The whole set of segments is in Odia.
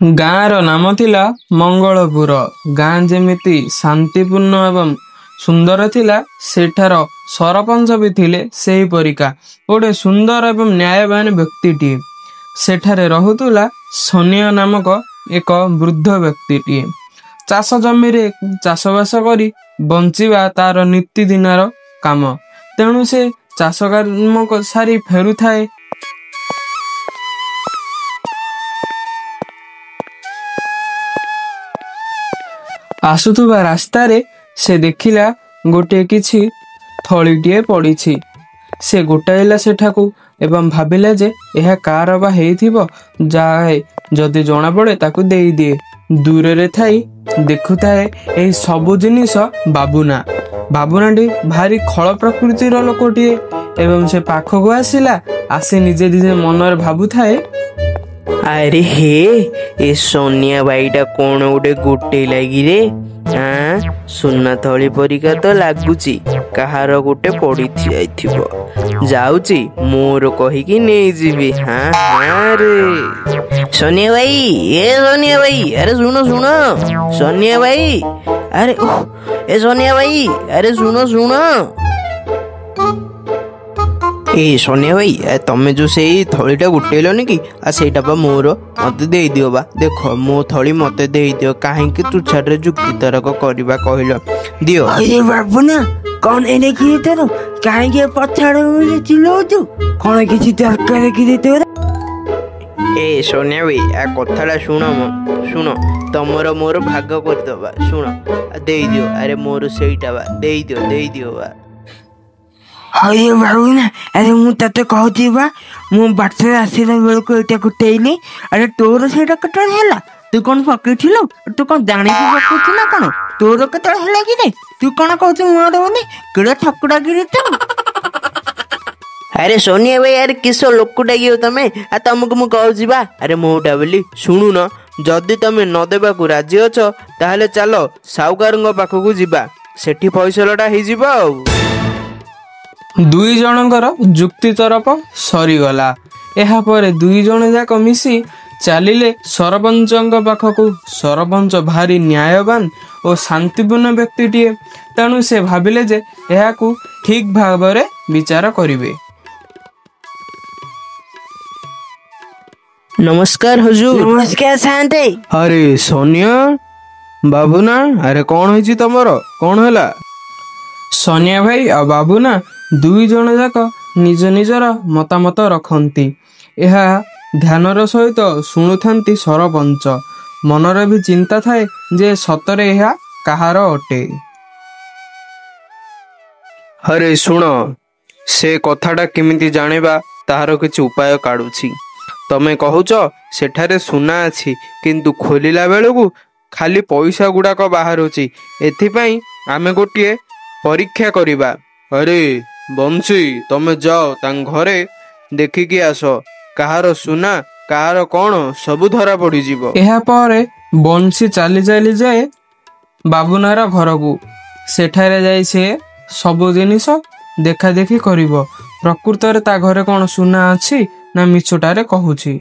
ଗାଁର ନାମ ଥିଲା ମଙ୍ଗଳପୁର। ଗାଁ ଯେମିତି ଶାନ୍ତିପୂର୍ଣ୍ଣ ଏବଂ ସୁନ୍ଦର ଥିଲା, ସେଠାର ସରପଞ୍ଚ ବି ଥିଲେ ସେହିପରିକା ଗୋଟେ ସୁନ୍ଦର ଏବଂ ନ୍ୟାୟବାନ ବ୍ୟକ୍ତିଟିଏ। ସେଠାରେ ରହୁଥିଲା ସନିଆ ନାମକ ଏକ ବୃଦ୍ଧ ବ୍ୟକ୍ତିଟିଏ। ଚାଷ ଜମିରେ ଚାଷବାସ କରି ବଞ୍ଚିବା ତାର ନୀତିଦିନର କାମ। ତେଣୁ ସେ ଚାଷ କାମ ସାରି ଫେରୁଥାଏ। ଆସୁଥିବା ରାସ୍ତାରେ ସେ ଦେଖିଲା ଗୋଟିଏ କିଛି ଥଳିଟିଏ ପଡ଼ିଛି। ସେ ଗୋଟାଇଲା ସେଠାକୁ ଏବଂ ଭାବିଲା ଯେ ଏହା କାହାର ବା ହେଇଥିବ। ଯାଏ ଯଦି ଜଣାପଡ଼େ ତାକୁ ଦେଇଦିଏ। ଦୂରରେ ଥାଇ ଦେଖୁଥାଏ ଏହି ସବୁ ଜିନିଷ ବାବୁନା। ବାବୁନାଟି ଭାରି ଖଳ ପ୍ରକୃତିର ଲୋକଟିଏ ଏବଂ ସେ ପାଖକୁ ଆସିଲା। ଆସି ନିଜେ ନିଜେ ମନରେ ଭାବୁଥାଏ, ଆରେ ହେ, ଏ ସୋନିଆ ଭାଇଟା କଣ ଗୋଟେ ଲାଗିରେ? ସୁନା ଥଳି ପରିକା ତ ଲାଗୁଛି। କାହାର ଗୋଟେ ପଡି ଯାଇଥିବ। ଯାଉଛି ମୋର କହିକି ନେଇଯିବି। ରେ ସୋନିଆ ଭାଇ, ଏ ସୋନିଆ ଭାଇ, ଆରେ ଶୁଣ ଶୁଣ ସୋନିଆ ଭାଇ, ଆରେ ଏ ସୋନିଆ ଭାଇ, ଆରେ ଶୁଣ ଶୁଣ। ଏ ସୋନିଆ ଭାଇ, ତମେ ଯୋଉ ସେଇ ଥଳିଟା ଗୋଟେଇଲନି କି, ସେଇଟା ବା ମୋର, ମତେ ଦେଇଦିଅ ବା। ଦେଖ, ମୋ ଥଳି ମତେ ଦେଇଦିଅ। କାହିଁକି ତୁଚ୍ଛାରେ ଯୁକ୍ତି ତରକ କରିବା କହିଲ? ଦିଅ। अरे बाबू ना, कौन एने की तेरो काहेंगे पछाड़ में चिल्लाउछु? कौन किछि दरकार की देते? ए सोनिया भाई, आ कथाटा शुण शुण, तमर मोर भाग करदबा। शुण, ଦେଇଦିଅ। ଆରେ ମୋର ସେଇଟା ବା, ଦେଇଦିଅ ବା। अरे बाबू ना, अरे मु तते कहती बा, मु बाटरे आसीला बेलको एटा कुटेइली। अरे तोर सेटा कटल हैला? तू कौन पकेइथिलो? तू कौन जानि के पकेइथि ना कौन? तोर कतल हैला कि रे? तू कौन कहछु मु देबनी? केडा ठकुडा गिरी तू? अरे सोनिया भाई, अरे किस लोकटा गियो तमे? आ तमको मु कहूची बा, अरे मोटा बोली शुणु न। जदि तमे न देबाकू राजी अछ, ताहले चलो साहुकारଙ୍କ पाखକୁ ଯିବା। ସେଠି ଫଇସଲାଟା ହେଇଯିବ ଆଉ। ଦୁଇ ଜଣଙ୍କର ଯୁକ୍ତି ତରକ ସରିଗଲା। ଏହାପରେ ଦୁଇ ଜଣ ଯାକ ମିଶି ଚାଲିଲେ ସରପଞ୍ଚଙ୍କ ପାଖକୁ। ସରପଞ୍ଚ ଭାରି ନ୍ୟାୟବାନ ଓ ଶାନ୍ତିପୂର୍ଣ୍ଣ ବ୍ୟକ୍ତିଟିଏ। ତେଣୁ ସେ ଭାବିଲେ ଯେ ଏହାକୁ ଠିକ୍ ଭାବରେ ବିଚାର କରିବେ। नमस्कार हुजूर। नमस्कार शांते। अरे सोनिया बाबूना, अरे कौन है तमर? कौन है? सोनिया भाई आ बाबूना दुई जन जाक निज निजर मतामत रखती। यह ध्यानर सहित शुणुथांती सरपंच। मनर भी चिंता थाए जे सतरे यह कहार अटे। अरे शुण, से कथाटा केमिति जानिबा ताहार किछि उपाय काढुछि। तमे कहूच सेठारे सुना अछि, किंतु खोलिला बेलकु खाली पैसा गुड़ाक बाहरुछि। एथिपाई आमे गोटिए परीक्षा करिबा। अरे बंशी, तमे जाओ तांग घरे देखिकी आस। काहार सुना काहार कौन सबु धरा पड़ी जीवो। एहा परे बंशी चाली चाली जाए बाबुनार घरकू। सेठारे जाई से सबु जिनिस देखा देखी करिवो। प्रकृतरे ता घरे कौन सुना अछि ना मिछटारे कहूछि।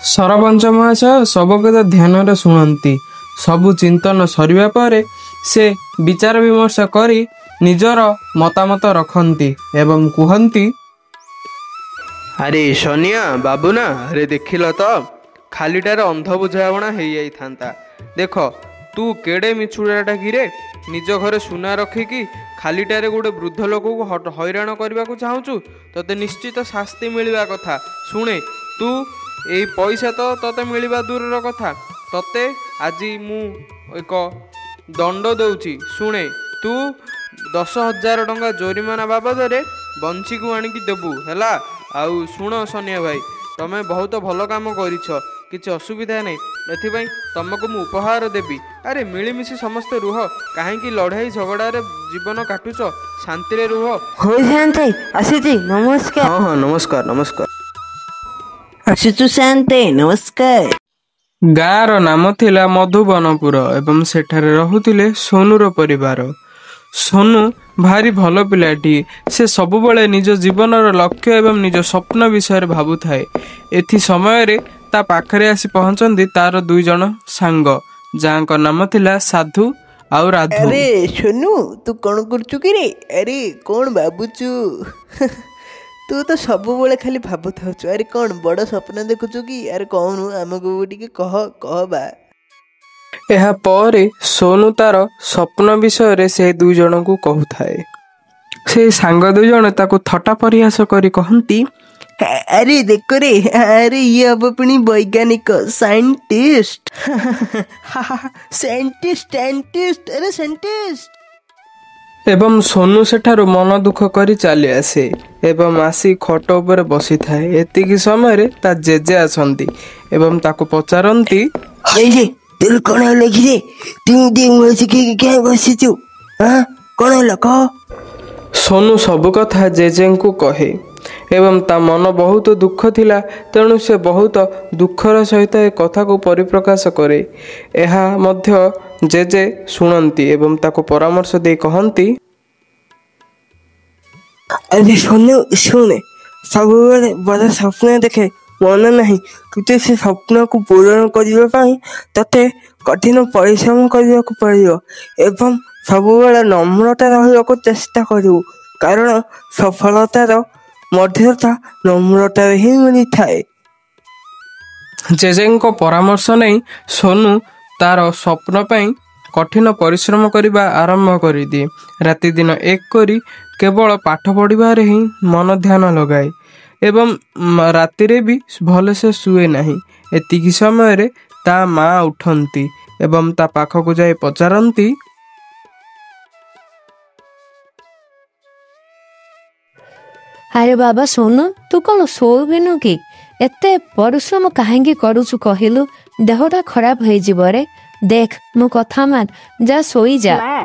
सरपंच महाशय सबके तो ध्यान रे शुणती। सबु चिंतन सरिबा परे से विचार विमर्श करी निजर मतामत रखती एवं कहती, अरे सोनिया बाबूना, अरे देखिल तो खालीटार अंध बुझावणा हो जाता। देख तू केड़े मिछुड़ाटा गिरे निज घरे सुना रखिकी खालीटारे गोटे वृद्ध लोक को हैरान करने को चाहूँ। तोते निश्चित शास्ति मिलवा कथा। शुणे, तू यही पैसा तो तोते मिलवा दूर कथा। तोते आज मु एक दंड दौची। शुणे, तू 10,000 टंका जोरिमाना बाबद बंशी को आणिकी देबू हैला। आउ शुण सोनिया भाई, तमे बहुत भल काम करिछ, किछि असुविधा नहीं। एथिपाई तुमको मु उपहार देबी। अरे मिलीमिशी समस्ते रुह, काहेकि लड़ाई झगड़ारे जीवन काटुच। शांति रे रुह। हो शांते, आसीती नमस्कार। हाँ नमस्कार नमस्कार। आसीतु शांते, नमस्कार। गाँर नाम थिला मधुबनपुर एवं सेठारे रहुथिले सोनूर परिवार। सोनू भारी भल पिलाटी। से सबुबले निज जीवनर लक्ष्य एवं निज स्वप्न विषय भावुए। एथि समय ତା ପାଖରେ ଆସି ପହଞ୍ଚନ୍ତି ତାର 2 ଜଣ ସାଙ୍ଗ, ଯାହାଙ୍କ ନାମ ଥିଲା ସାଧୁ ଆଉ ରାଧୁ। ଆରେ ସୋନୁ, ତୁ କ'ଣ କରୁଛୁ କି ରେ? ଆରେ କ'ଣ ଭାବୁଛୁ? ତୁ ତ ସବୁବେଳେ ଖାଲି ଭାବୁଥାଉଛୁ। ଆରେ କ'ଣ ବଡ଼ ସ୍ୱପ୍ନ ଦେଖୁଛୁ କି? ଆରେ କହୁନୁ, ଆମକୁ ଟିକେ କହ ବା। ଏହା ପରେ ସୋନୁ ତାର ସ୍ୱପ୍ନ ବିଷୟରେ ସେ 2 ଜଣଙ୍କୁ କହୁଥାଏ। ସେ ସାଙ୍ଗ 2 ଜଣ ତାକୁ ଥଟ୍ଟା ପରିହାସ କରି କହନ୍ତି, ଆରେ ଦେଖ ରେ, ଆରେ ଇଏ ହବ ପୁଣି ବୈଜ୍ଞାନିକ, ସାଇଣ୍ଟିଷ୍ଟ। ସାଇଣ୍ଟିଷ୍ଟ, ଆରେ ସାଇଣ୍ଟିଷ୍ଟ। ଏବଂ ସୋନୁ ସେଠାରୁ ମନ ଦୁଃଖ କରି ଚାଲି ଆସେ ଏବଂ ଆସି ଖଟ ଉପରେ ବସିଥାଏ। ଏତିକି ସମୟରେ ତା ଜେଜେ ଆସନ୍ତି ଏବଂ ତାକୁ ପଚାରନ୍ତି, ତୋର କ'ଣ ହେଲା କି ରେ? ତୁ କାହିଁ ବସିଛୁ? କ'ଣ ହେଲା କହ? ସୋନୁ ସବୁ କଥା ଜେଜେଙ୍କୁ କହେ ଏବଂ ତା ମନ ବହୁତ ଦୁଃଖ ଥିଲା, ତେଣୁ ସେ ବହୁତ ଦୁଃଖର ସହିତ ଏ କଥାକୁ ପରିପ୍ରକାଶ କରେ। ଏହା ମଧ୍ୟ ଜେଜେ ଶୁଣନ୍ତି ଏବଂ ତାକୁ ପରାମର୍ଶ ଦେଇ କହନ୍ତି, ଆରେ ସୋନୁ ଶୁଣେ, ସବୁବେଳେ ବଡ଼ ସ୍ୱପ୍ନ ଦେଖେ, ମନେ ନାହିଁ, କିନ୍ତୁ ସେ ସ୍ୱପ୍ନକୁ ପୂରଣ କରିବା ପାଇଁ ତତେ କଠିନ ପରିଶ୍ରମ କରିବାକୁ ପଡ଼ିବ ଏବଂ ସବୁବେଳେ ନମ୍ରତା ରହିବାକୁ ଚେଷ୍ଟା କରିବୁ, କାରଣ ସଫଳତାର ମଧ୍ୟତା ନମ୍ରତାରେ ହିଁ ମିଳିଥାଏ। ଜେଜେଙ୍କ ପରାମର୍ଶ ନେଇ ସୋନୁ ତାର ସ୍ୱପ୍ନ ପାଇଁ କଠିନ ପରିଶ୍ରମ କରିବା ଆରମ୍ଭ କରିଦିଏ। ରାତି ଦିନ ଏକ କରି କେବଳ ପାଠ ପଢ଼ିବାରେ ହିଁ ମନ ଧ୍ୟାନ ଲଗାଏ ଏବଂ ରାତିରେ ବି ଭଲସେ ଶୁଏ ନାହିଁ। ଏତିକି ସମୟରେ ତା ମା ଉଠନ୍ତି ଏବଂ ତା ପାଖକୁ ଯାଇ ପଚାରନ୍ତି, ଆରେ ବାବା ସୋନୁ, ତୁ କ'ଣ ଶୋଇବିନୁ କି? ଏତେ ପରିଶ୍ରମ କାହିଁକି କରୁଛୁ କହିଲୁ? ଦେହଟା ଖରାପ ହେଇଯିବ ରେ। ଦେଖ ମୋ କଥା ମାନ, ଯା ଶୋଇଯା। ମା,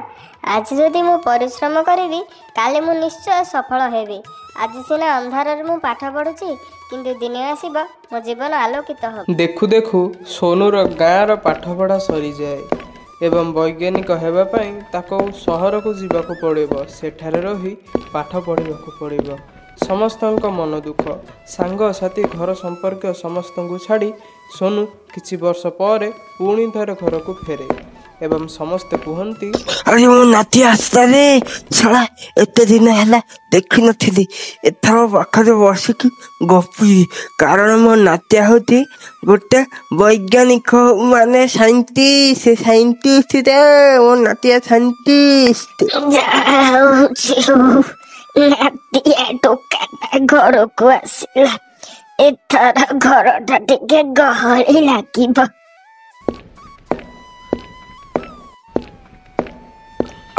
ଆଜି ଯଦି ମୁଁ ପରିଶ୍ରମ କରିବି କାଲି ମୁଁ ନିଶ୍ଚୟ ସଫଳ ହେବି। ଆଜି ସିନା ଅନ୍ଧାରରେ ମୁଁ ପାଠ ପଢୁଛି, କିନ୍ତୁ ଦିନେ ଆସିବ ମୋ ଜୀବନ ଆଲୋକିତ ହେବ। ଦେଖୁ ଦେଖୁ ସୋନୁର ଗାଁର ପାଠପଢ଼ା ସରିଯାଏ ଏବଂ ବୈଜ୍ଞାନିକ ହେବା ପାଇଁ ତାକୁ ସହରକୁ ଯିବାକୁ ପଡ଼ିବ। ସେଠାରେ ରହି ପାଠ ପଢ଼ିବାକୁ ପଡ଼ିବ। ସମସ୍ତଙ୍କ ମନ ଦୁଃଖ, ସାଙ୍ଗସାଥି, ଘର ସମ୍ପର୍କୀୟ ସମସ୍ତଙ୍କୁ ଛାଡ଼ି ସୋନୁ କିଛି ବର୍ଷ ପରେ ପୁଣି ଥରେ ଘରକୁ ଫେରେ ଏବଂ ସମସ୍ତେ କୁହନ୍ତି, ଆରେ ମୋ ନାତି ଆସିଲାରେ, ଶଳା ଏତେ ଦିନ ହେଲା ଦେଖିନଥିଲି। ଏଥର ପାଖରେ ବସିକି ଗପିବି, କାରଣ ମୋ ନାତିଆ ହେଉଛି ଗୋଟେ ବୈଜ୍ଞାନିକ, ମାନେ ସାଇଣ୍ଟିଷ୍ଟ। ମୋ ନାତିଆ ସାଇଣ୍ଟିଷ୍ଟ। ନାତିଆ ଟୋକାଟା ଘରକୁ ଆସିଲା। ଏଥର ଘରଟା ଟିକେ ଗହଳି ଲାଗିବ।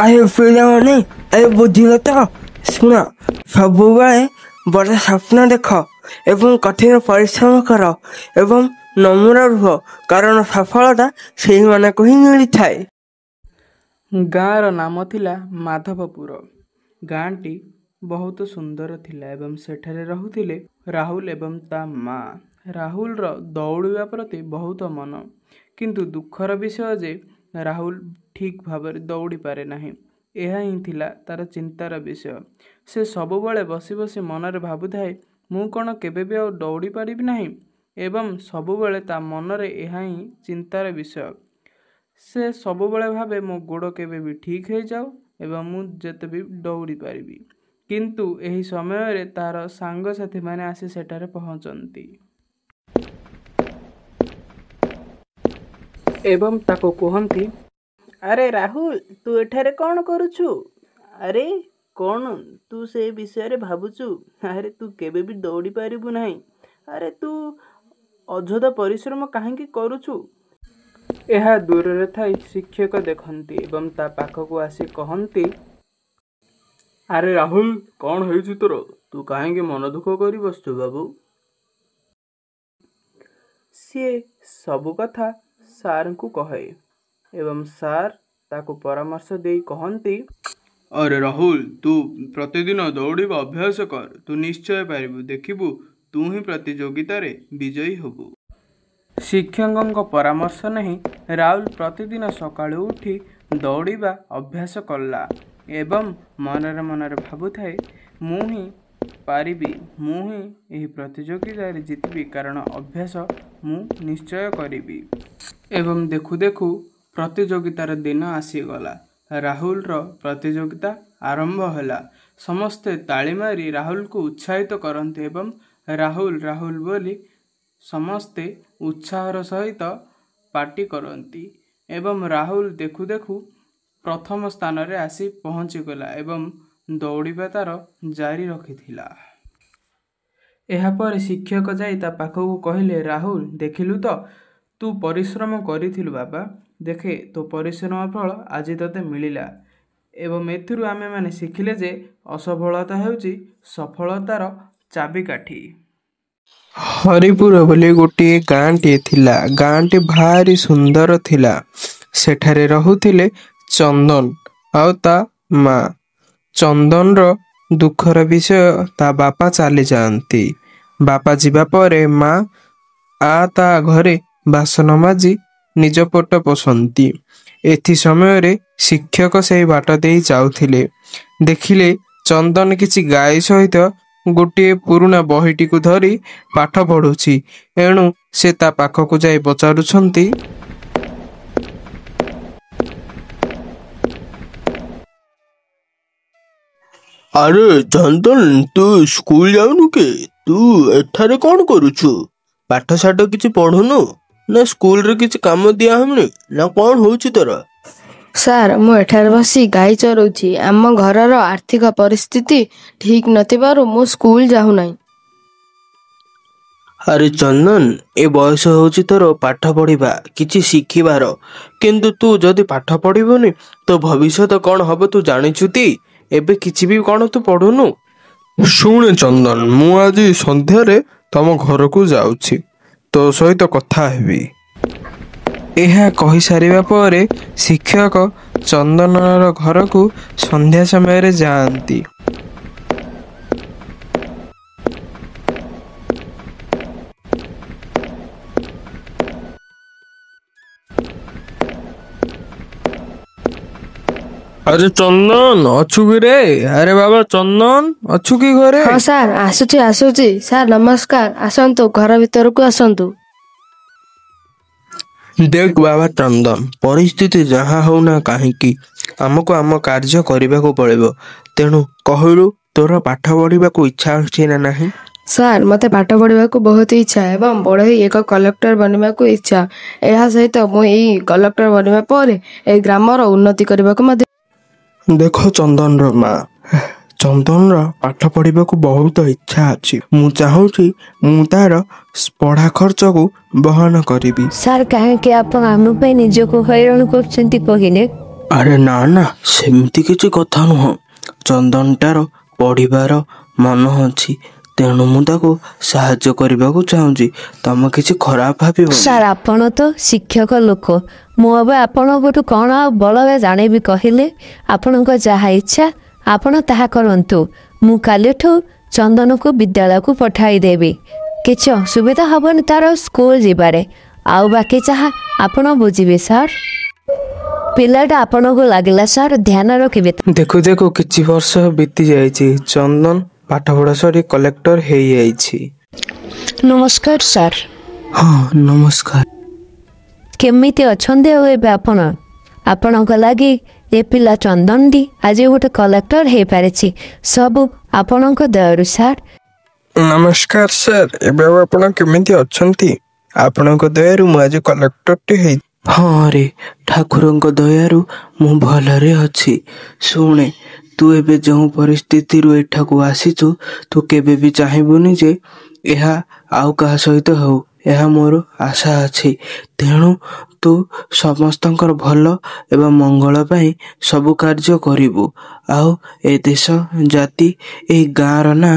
ଆରେ ପିଲାମାନେ, ଆରେ ବୁଝିଲ ତ? ଶୁଣ, ସବୁବେଳେ ବଡ଼ ସ୍ୱପ୍ନ ଦେଖ ଏବଂ କଠିନ ପରିଶ୍ରମ କର ଏବଂ ନମ୍ର ରୁହ, କାରଣ ସଫଳତା ସେଇମାନଙ୍କୁ ହିଁ ମିଳିଥାଏ। ଗାଁର ନାମ ଥିଲା ମାଧବପୁର। ଗାଁଟି ବହୁତ ସୁନ୍ଦର ଥିଲା ଏବଂ ସେଠାରେ ରହୁଥିଲେ ରାହୁଲ ଏବଂ ତା ମା। ରାହୁଲର ଦୌଡ଼ିବା ପ୍ରତି ବହୁତ ମନ, କିନ୍ତୁ ଦୁଃଖର ବିଷୟ ଯେ ରାହୁଲ ଠିକ୍ ଭାବରେ ଦୌଡ଼ି ପାରେ ନାହିଁ। ଏହା ହିଁ ଥିଲା ତାର ଚିନ୍ତାର ବିଷୟ। ସେ ସବୁବେଳେ ବସି ବସି ମନରେ ଭାବୁଥାଏ, ମୁଁ କ'ଣ କେବେ ବି ଆଉ ଦୌଡ଼ି ପାରିବି ନାହିଁ ଏବଂ ସବୁବେଳେ ତା ମନରେ ଏହା ହିଁ ଚିନ୍ତାର ବିଷୟ। ସେ ସବୁବେଳେ ଭାବେ ମୋ ଗୋଡ଼ କେବେ ବି ଠିକ୍ ହେଇଯାଉ ଏବଂ ମୁଁ ଯେତେ ବି ଦୌଡ଼ି ପାରିବି। କିନ୍ତୁ ଏହି ସମୟରେ ତାର ସାଙ୍ଗସାଥୀମାନେ ଆସି ସେଠାରେ ପହଞ୍ଚନ୍ତି ଏବଂ ତାକୁ କୁହନ୍ତି, ଆରେ ରାହୁଲ, ତୁ ଏଠାରେ କ'ଣ କରୁଛୁ? ଆରେ କ'ଣ ତୁ ସେ ବିଷୟରେ ଭାବୁଛୁ? ଆରେ ତୁ କେବେ ବି ଦୌଡ଼ି ପାରିବୁ ନାହିଁ। ଆରେ ତୁ ଅଯଥା ପରିଶ୍ରମ କାହିଁକି କରୁଛୁ? ଏହା ଦୂରରେ ଥାଇ ଶିକ୍ଷକ ଦେଖନ୍ତି ଏବଂ ତା ପାଖକୁ ଆସି କହନ୍ତି, ଆରେ ରାହୁଲ, କ'ଣ ହେଇଛି ତୋର? ତୁ କାହିଁକି ମନ ଦୁଃଖ କରି ବସିଛୁ ବାବୁ? ସିଏ ସବୁ କଥା ସାର୍ଙ୍କୁ କହେ ଏବଂ ସାର୍ ତାକୁ ପରାମର୍ଶ ଦେଇ କହନ୍ତି, ଆରେ ରାହୁଲ, ତୁ ପ୍ରତିଦିନ ଦୌଡ଼ିବା ଅଭ୍ୟାସ କର। ତୁ ନିଶ୍ଚୟ ପାରିବୁ। ଦେଖିବୁ, ତୁ ହିଁ ପ୍ରତିଯୋଗିତାରେ ବିଜୟୀ ହେବୁ। ଶିକ୍ଷକଙ୍କ ପରାମର୍ଶ ନେଇ ରାହୁଲ ପ୍ରତିଦିନ ସକାଳୁ ଉଠି ଦୌଡ଼ିବା ଅଭ୍ୟାସ କଲା ଏବଂ ମନରେ ମନରେ ଭାବୁଥାଏ, ମୁଁ ହିଁ ପାରିବି। ମୁଁ ହିଁ ଏହି ପ୍ରତିଯୋଗିତାରେ ଜିତିବି, କାରଣ ଅଭ୍ୟାସ ମୁଁ ନିଶ୍ଚୟ କରିବି। ଏବଂ ଦେଖୁ ଦେଖୁ ପ୍ରତିଯୋଗିତାର ଦିନ ଆସିଗଲା। ରାହୁଲର ପ୍ରତିଯୋଗିତା ଆରମ୍ଭ ହେଲା। ସମସ୍ତେ ତାଳି ମାରି ରାହୁଲକୁ ଉତ୍ସାହିତ କରନ୍ତି ଏବଂ ରାହୁଲ ରାହୁଲ ବୋଲି ସମସ୍ତେ ଉତ୍ସାହର ସହିତ ପାଟି କରନ୍ତି ଏବଂ ରାହୁଲ ଦେଖୁ ଦେଖୁ ପ୍ରଥମ ସ୍ଥାନରେ ଆସି ପହଞ୍ଚିଗଲା ଏବଂ ଦୌଡ଼ିବା ତାର ଜାରି ରଖିଥିଲା। ଏହାପରେ ଶିକ୍ଷକ ଯାଇ ତା ପାଖକୁ କହିଲେ, ରାହୁଲ ଦେଖିଲୁ ତ, ତୁ ପରିଶ୍ରମ କରିଥିଲୁ ବାବା। ଦେଖେ ତୋ ପରିଶ୍ରମ ଫଳ ଆଜି ତୋତେ ମିଳିଲା। ଏବଂ ଏଥିରୁ ଆମେମାନେ ଶିଖିଲେ ଯେ ଅସଫଳତା ହେଉଛି ସଫଳତାର ଚାବିକାଠି। ହରିପୁର ବୋଲି ଗୋଟିଏ ଗାଁଟିଏ ଥିଲା। ଗାଁଟି ଭାରି ସୁନ୍ଦର ଥିଲା। ସେଠାରେ ରହୁଥିଲେ ଚନ୍ଦନ ଆଉ ତା ମା। ଚନ୍ଦନର ଦୁଃଖର ବିଷୟ, ତା ବାପା ଚାଲିଯାଆନ୍ତି। ବାପା ଯିବା ପରେ ମା ତା ଘରେ ବାସନ ମାଜି ନିଜ ପେଟ ପୋଷନ୍ତି। ଏଥି ସମୟରେ ଶିକ୍ଷକ ସେହି ବାଟ ଦେଇ ଯାଉଥିଲେ। ଦେଖିଲେ ଚନ୍ଦନ କିଛି ଗାଈ ସହିତ ଗୋଟିଏ ପୁରୁଣା ବହିଟିକୁ ଧରି ପାଠ ପଢ଼ୁଛି। ଏଣୁ ସେ ତା ପାଖକୁ ଯାଇ ପଚାରୁଛନ୍ତି, ଆରେ ଚନ୍ଦନ, ତୁ ସ୍କୁଲ ଯାଉନୁ କି? ତୁ ଏଠାରେ କ'ଣ କରୁଛୁ? ପାଠଶାଠ କିଛି ପଢୁନୁ? ନା ସ୍କୁଲରେ କିଛି କାମ ଦିଆହଉନି? ନା କ'ଣ ହଉଛି ତୋର? ସାର୍, ମୁଁ ଏଠାରେ ବସି ଗାଈ ଚରାଉଛି। ଆମ ଘରର ଆର୍ଥିକ ପରିସ୍ଥିତି ଠିକ୍ ନଥିବାରୁ ମୁଁ ସ୍କୁଲ ଯାଉନାହିଁ। ଆରେ ଚନ୍ଦନ, ଏ ବୟସ ହେଉଛି ତୋର ପାଠ ପଢିବା, କିଛି ଶିଖିବାର। କିନ୍ତୁ ତୁ ଯଦି ପାଠ ପଢିବୁନି ତୋ ଭବିଷ୍ୟତ କ'ଣ ହବ ତୁ ଜାଣିଛୁ ତି? ଏବେ କିଛି ବି କ'ଣ ତୁ ପଢୁନୁ? ଶୁଣେ ଚନ୍ଦନ, ମୁଁ ଆଜି ସନ୍ଧ୍ୟାରେ ତମ ଘରକୁ ଯାଉଛି। ତୋ ସହିତ କଥା ହେବି। ଏହା କହିସାରିବା ପରେ ଶିକ୍ଷକ ଚନ୍ଦନର ଘରକୁ ସନ୍ଧ୍ୟା ସମୟରେ ଯାଆନ୍ତି। ଆରେ ଚନ୍ଦନ, ଅଛୁ କି ରେ? ଆରେ ବାବା ଚନ୍ଦନ, ଅଛୁ କି ଘରେ? ହଁ ସାର୍, ଆସୁଛି। ସାର୍ ନମସ୍କାର, ଆସନ୍ତୁ, ଘର ଭିତରକୁ ଆସନ୍ତୁ। ଦେଖ ବାବା ଚନ୍ଦନ, ପରିସ୍ଥିତି ଯାହା ହଉନା କାହିଁକି ଆମକୁ ଆମ କାର୍ଯ୍ୟ କରିବାକୁ ପଡ଼ିବ। ତେଣୁ କହିଲୁ, ତୋର ପାଠ ପଢିବାକୁ ଇଚ୍ଛା ଅଛି ନା ନାହିଁ? ସାର୍, ମୋତେ ପାଠ ପଢ଼ିବାକୁ ବହୁତ ଇଚ୍ଛା ଏବଂ ବଡ଼ ହୋଇ ଏକ କଲେକ୍ଟର ବନିବାକୁ ଇଚ୍ଛା। ଏହା ସହିତ ମୁଁ ଏହି କଲେକ୍ଟର ବନିବା ପରେ ଏହି ଗ୍ରାମର ଉନ୍ନତି କରିବାକୁ ମଧ୍ୟ। ଦେଖ ଚନ୍ଦନର ମା, ଚନ୍ଦନର ପାଠ ପଢିବାକୁ ବହୁତ ଇଚ୍ଛା ଅଛି। ମୁଁ ଚାହୁଁଛି ମୁଁ ତାର ପଢ଼ା ଖର୍ଚ୍ଚକୁ ବହନ କରିବି। ସାର୍, କାହିଁକି ଆପଣ ଆମ ପାଇଁ ନିଜକୁ ହଇରାଣ କରୁଛନ୍ତି କହିଲେ? ଆରେ ନା, ସେମିତି କିଛି କଥା ନୁହଁ। ଚନ୍ଦନଟାର ପଢ଼ିବାର ମନ ଅଛି, ତେଣୁ ମୁଁ ତାକୁ ସାହାଯ୍ୟ କରିବାକୁ ଚାହୁଁଛି। ତମେ କିଛି ଖରାପ ଭାବିବ? ସାର୍, ଆପଣ ତ ଶିକ୍ଷକ ଲୋକ। ମୁଁ ଏବେ ଆପଣଙ୍କଠୁ କ'ଣ ଆଉ ବଳକା ଜାଣିବି କହିଲେ? ଆପଣଙ୍କ ଯାହା ଇଚ୍ଛା ଆପଣ ତାହା କରନ୍ତୁ। ମୁଁ କାଲିଠୁ ଚନ୍ଦନକୁ ବିଦ୍ୟାଳୟକୁ ପଠାଇଦେବି। କିଛି ଅସୁବିଧା ହେବନି ତାର ସ୍କୁଲ ଯିବାରେ। ଆଉ ବାକି ଯାହା ଆପଣ ବୁଝିବେ ସାର୍। ପିଲାଟା ଆପଣଙ୍କୁ ଲାଗିଲା ସାର୍, ଧ୍ୟାନ ରଖିବେ। ଦେଖୁ ଦେଖୁ କିଛି ବର୍ଷ ବିତି ଯାଇଛି। ଚନ୍ଦନ ପାଠପଢ଼ା ସରି କଲେକ୍ଟର ହେଇଯାଇଛି। ନମସ୍କାର ସାର୍। ହଁ ନମସ୍କାର। କେମିତି ଅଛନ୍ତି ଆଉ ଏବେ ଆପଣ? ଆପଣଙ୍କ ଲାଗି ଏ ପିଲା ଚନ୍ଦନଟି ଆଜି ଗୋଟେ କଲେକ୍ଟର ହେଇପାରିଛି। ସବୁ ଆପଣଙ୍କ ଦୟାରୁ ସାର୍। ନମସ୍କାର ସାର୍। ଏବେ ଆଉ ଆପଣ କେମିତି ଅଛନ୍ତି? ଆପଣଙ୍କ ଦୟାରୁ ମୁଁ ଆଜି କଲେକ୍ଟରଟି ହେଇ। ହଁ ରେ, ଠାକୁରଙ୍କ ଦୟାରୁ ମୁଁ ଭଲରେ ଅଛି। ଶୁଣେ, ତୁ ଏବେ ଯେଉଁ ପରିସ୍ଥିତିରୁ ଏଠାକୁ ଆସିଛୁ, ତୁ କେବେ ବି ଚାହିଁବୁନି ଯେ ଏହା ଆଉ କାହା ସହିତ ହେଉ। ଏହା ମୋର ଆଶା ଅଛି। ତେଣୁ ତୁ ସମସ୍ତଙ୍କର ଭଲ ଏବଂ ମଙ୍ଗଳ ପାଇଁ ସବୁ କାର୍ଯ୍ୟ କରିବୁ। ଆଉ ଏ ଦେଶ, ଜାତି, ଏହି ଗାଁର ନାଁ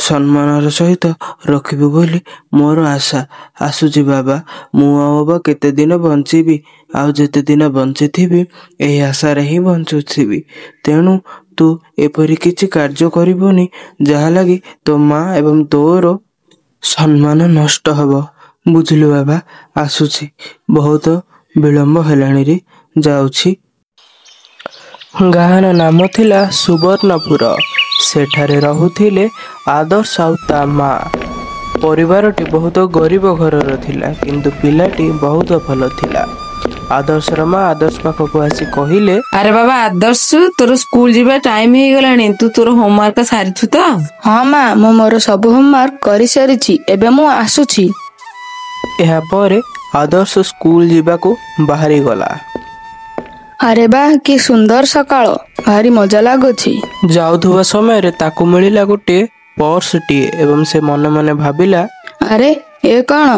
ସମ୍ମାନର ସହିତ ରଖିବୁ ବୋଲି ମୋର ଆଶା। ଆସୁଛି ବାବା, ମୁଁ ଆଉ କେତେ ଦିନ ବଞ୍ଚିବି? ଆଉ ଯେତେ ଦିନ ବଞ୍ଚିଥିବି ଏହି ଆଶାରେ ହିଁ ବଞ୍ଚୁଥିବି। ତେଣୁ ତୁ ଏପରି କିଛି କାର୍ଯ୍ୟ କରିବୁନି ଯାହା ଲାଗି ତୋ ମା ଏବଂ ତୋର ସମ୍ମାନ ନଷ୍ଟ ହେବ। ବୁଝିଲୁ ବାବା? ଆସୁଛି, ବହୁତ ବିଳମ୍ବ ହେଲାଣି ରେ, ଯାଉଛି। ଗାଁର ନାମ ଥିଲା ସୁବର୍ଣ୍ଣପୁର। ସେଠାରେ ରହୁଥିଲେ ଆଦର୍ଶ ଆଉ ତା ମା ପରିବାରଟି ବହୁତ ଗରିବ ଘରର ଥିଲା, କିନ୍ତୁ ପିଲାଟି ବହୁତ ଭଲ ଥିଲା। ଆଦର୍ଶର ମା ଆଦର୍ଶ ପାଖକୁ ଆସି କହିଲେ, ଆରେ ବାବା ଆଦର୍ଶ, ତୋର ସ୍କୁଲ ଯିବା ଟାଇମ ହେଇଗଲାଣି, ତୁ ତୋର ହୋମୱାର୍କ ସାରିଛୁ ତ? ହଁ ମା, ମୁଁ ମୋର ସବୁ ହୋମୱାର୍କ କରିସାରିଛି, ଏବେ ମୁଁ ଆସୁଛି। ଏହାପରେ ଆଦର୍ଶ ସ୍କୁଲ ଯିବାକୁ ବାହାରିଗଲା। ଆରେ ବା, କି ସୁନ୍ଦର ସକାଳ, ଭାରି ମଜା ଲାଗୁଛି। ଯାଉଥିବା ସମୟରେ ତାକୁ ମିଳିଲା ଗୋଟିଏ ପର୍ସଟିଏ ଏବଂ ସେ ମନେ ମନେ ଭାବିଲା, ଆରେ ଏ କଣ?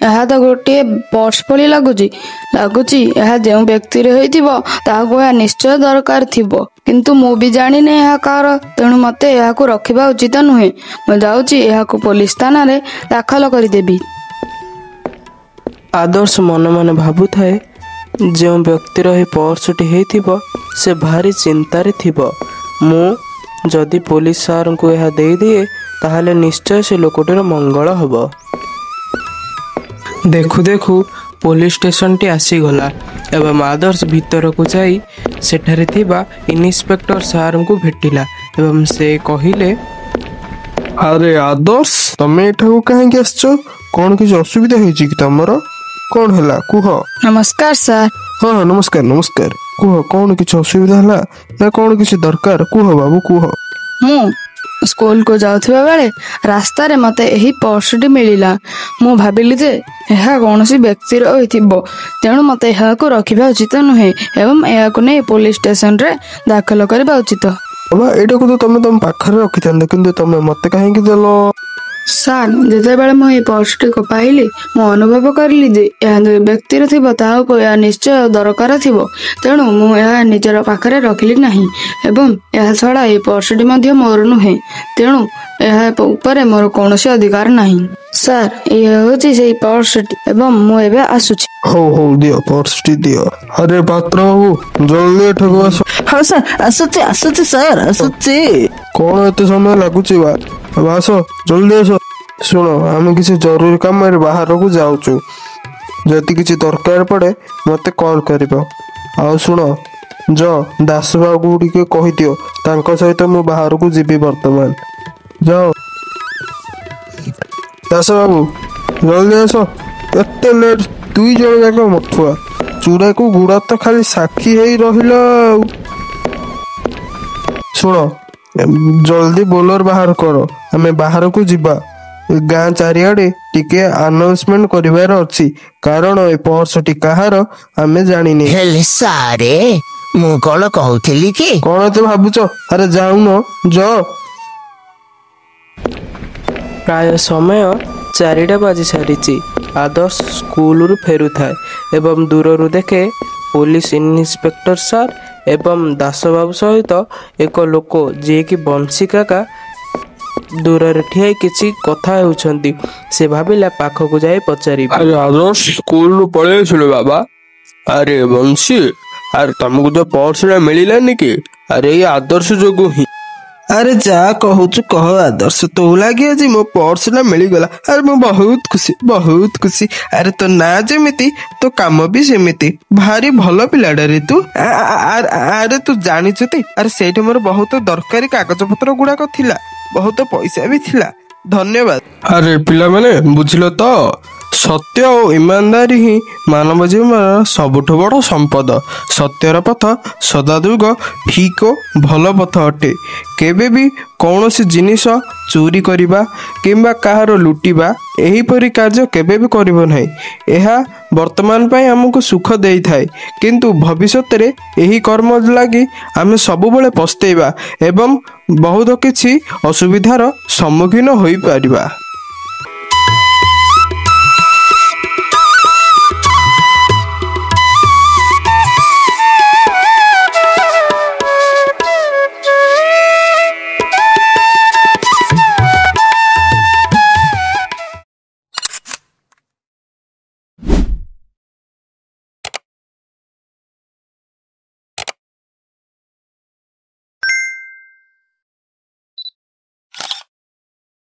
ଏହା ତ ଗୋଟିଏ ପର୍ସ ଭଳି ଲାଗୁଛି ଏହା ଯେଉଁ ବ୍ୟକ୍ତିର ହୋଇଥିବ ତାହାକୁ ଏହା ନିଶ୍ଚୟ ଦରକାର ଥିବ, କିନ୍ତୁ ମୁଁ ବି ଜାଣିନି ଏହା କାହାର, ତେଣୁ ମତେ ଏହାକୁ ରଖିବା ଉଚିତ ନୁହେଁ। ମୁଁ ଯାଉଛି ଏହାକୁ ପୋଲିସ ଥାନାରେ ଦାଖଲ କରିଦେବି। ଆଦର୍ଶ ମନେ ମନେ ଭାବୁଥାଏ, ଯେଉଁ ବ୍ୟକ୍ତିର ଏହି ପର୍ସଟି ହେଇଥିବ ସେ ଭାରି ଚିନ୍ତାରେ ଥିବ। ମୁଁ ଯଦି ପୋଲିସ ସାର୍ଙ୍କୁ ଏହା ଦେଇଦିଏ ତାହେଲେ ନିଶ୍ଚୟ ସେ ଲୋକଟିର ମଙ୍ଗଳ ହେବ। ଦେଖୁ ଦେଖୁ ପୋଲିସ ଷ୍ଟେସନଟି ଆସିଗଲା ଏବଂ ଆଦର୍ଶ ଭିତରକୁ ଯାଇ ସେଠାରେ ଥିବା ଇନ୍ସପେକ୍ଟର ସାର୍ଙ୍କୁ ଭେଟିଲା ଏବଂ ସେ କହିଲେ, ଆରେ ଆଦର୍ଶ, ତମେ ଏଠାକୁ କାହିଁକି ଆସିଛ? କଣ କିଛି ଅସୁବିଧା ହେଇଛି କି ତମର? କଣ ହେଲା କୁହ? ନମସ୍କାର ସାର୍। ହଁ ନମସ୍କାର ନମସ୍କାର, କୁହ କଣ କିଛି ଅସୁବିଧା ହେଲା ନା କଣ କିଛି ଦରକାର? କୁହ ବାବୁ କୁହ। ମୁଁ ସ୍କୁଲକୁ ଯାଉଥିବା ବେଳେ ରାସ୍ତାରେ ମତେ ଏହି ପର୍ସଟି ମିଳିଲା। ମୁଁ ଭାବିଲି ଯେ ଏହା କୌଣସି ବ୍ୟକ୍ତିର ହୋଇଥିବ, ତେଣୁ ମତେ ଏହାକୁ ରଖିବା ଉଚିତ ନୁହେଁ ଏବଂ ଏହାକୁ ନେଇ ପୋଲିସ ଷ୍ଟେସନରେ ଦାଖଲ କରିବା ଉଚିତ। ବାବା, ଏଇଟାକୁ ତ ତମ ପାଖରେ ରଖିଥାନ୍ତ, କିନ୍ତୁ ତମେ ମତେ କାହିଁକି ଦେଲ? ସାର୍, ଯେତେବେଳେ ମୁଁ ଏହି ପର୍ସଟିକୁ ପାଇଲି ମୁଁ ଅନୁଭବ କରିଲି ଯେ ଏହା ଯେଉଁ ବ୍ୟକ୍ତିର ଥିବ ତାହାକୁ ଏହା ନିଶ୍ଚୟ ଦରକାର ଥିବ, ତେଣୁ ମୁଁ ଏହା ନିଜର ପାଖରେ ରଖିଲି ନାହିଁ ଏବଂ ଏହା ଛଡ଼ା ଏହି ପର୍ସଟି ମଧ୍ୟ ମୋର ନୁହେଁ, ତେଣୁ ଏହା ଉପରେ ମୋର କୌଣସି ଅଧିକାର ନାହିଁ। ସାର୍, ଏହା ହେଉଛି ସେଇ ପର୍ସଟି ଏବଂ ମୁଁ ଏବେ ଆସୁଛି। ହଉ ହଉ ଦିଅ, ପର୍ସଟି ଦିଅ। ଆରେ ପାତ୍ର ବାବୁ, ଜଲ୍ଦି ଏଠାକୁ ଆସ। ହଁ ସାର୍, ଆସୁଛି ଆସୁଛି ସାର୍, ଆସୁଛି। କଣ ଏତେ ସମୟ ଲାଗୁଛି? ଆସ ଜଲ୍ଦି ଆସ। ଶୁଣ, ଆମେ କିଛି ଜରୁରୀ କାମରେ ବାହାରକୁ ଯାଉଛୁ, ଯଦି କିଛି ଦରକାର ପଡେ ମତେ କଲ୍ କରିବ। ଆଉ ଶୁଣ, ଦାସ ବାବୁକୁ ଟିକେ କହିଦିଅ, ତାଙ୍କ ସହିତ ମୁଁ ବାହାରକୁ ଯିବି ବର୍ତ୍ତମାନ। ଯାଅ ଦାସ ବାବୁ, ଜଲ୍ଦି ଆସ। ଏତେ ଲେଟ୍? 2 ଜଣ ଯାକ ମଠୁଆ, ଚୂଡ଼ାକୁ ଗୁଡ଼ ତ ଖାଲି ସାକ୍ଷୀ ହେଇ ରହିଲ ଆଉ। ଶୁଣ, ଜଲ୍ଦି ବୋଲର ବାହାର କର, ଆମେ ବାହାରକୁ ଯିବା। ଗାଁ ଚାରିଆଡେ ଟିକେ ଆନାଉନ୍ସମେଣ୍ଟ କରିବାର ଅଛି, କାରଣ ଏ ପର୍ସଟି କାହାର ଆମେ ଜାଣିନି। ହେଲେ ସାରେ, ମୁଁ କଣ କହୁଥିଲି କି? କଣ ଏତେ ଭାବୁଛ? ଆରେ ଯାଉନ, ଯାଅ। ପ୍ରାୟ ସମୟ 4ଟା ବାଜି ସାରିଛି। ଆଦର୍ଶ ସ୍କୁଲରୁ ଫେରୁଥାଏ ଏବଂ ଦୂରରୁ ଦେଖେ ପୋଲିସ ଇନ୍ସପେକ୍ଟର ସାର୍ ଏବଂ ଦାସବାବୁ ସହିତ ଏକ ଲୋକ ଯିଏକି ବଂଶୀ କାକା ଦୂରରେ ଠିଆ କିଛି କଥା ହେଉଛନ୍ତି। ସେ ଭାବିଲା ପାଖକୁ ଯାଇ ପଚାରିବ, ଆରେ ଆଦର୍ଶ, ସ୍କୁଲରୁ ପଳେଇ ଆସିଲୁ ବାବା? ଆରେ ବଂଶୀ, ଆରେ ତମକୁ ତ ପର୍ସଟା ମିଳିଲାନି କି? ଆରେ ଏଇ ଆଦର୍ଶ ଯୋଗୁ ହିଁ। ଆରେ ଯାହା କହୁଛୁ କହ ଆଦର୍ଶ, ତୋ ଲାଗି ଆଜି ମୋ ପର୍ସଟା ମିଳିଗଲା। ଆରେ ମୁଁ ବହୁତ ଖୁସି। ଆରେ ତୋ ନାଁ ଯେମିତି ତୋ କାମ ବି ସେମିତି, ଭାରି ଭଲ ପିଲାଟା ରେ ତୁ। ଆରେ ତୁ ଜାଣିଛୁ ତି, ଆରେ ସେଇଠି ମୋର ବହୁତ ଦରକାରୀ କାଗଜ ପତ୍ର ଗୁଡାକ ଥିଲା, ବହୁତ ପଇସା ବି ଥିଲା। ଧନ୍ୟବାଦ। ଆରେ ପିଲାମାନେ, ବୁଝିଲ ତ, ସତ୍ୟ ଓ ଇମାନଦାରୀ ହିଁ ମାନବ ଜୀବନର ସବୁଠୁ ବଡ଼ ସମ୍ପଦ। ସତ୍ୟର ପଥ ସଦାଯୁଗ ଠିକ ଓ ଭଲ ପଥ ଅଟେ। କେବେ ବି କୌଣସି ଜିନିଷ ଚୋରି କରିବା କିମ୍ବା କାହାର ଲୁଟିବା ଏହିପରି କାର୍ଯ୍ୟ କେବେ ବି କରିବ ନାହିଁ। ଏହା ବର୍ତ୍ତମାନ ପାଇଁ ଆମକୁ ସୁଖ ଦେଇଥାଏ, କିନ୍ତୁ ଭବିଷ୍ୟତରେ ଏହି କର୍ମ ଲାଗି ଆମେ ସବୁବେଳେ ପସ୍ତେଇବା ଏବଂ ବହୁତ କିଛି ଅସୁବିଧାର ସମ୍ମୁଖୀନ ହୋଇପାରିବା।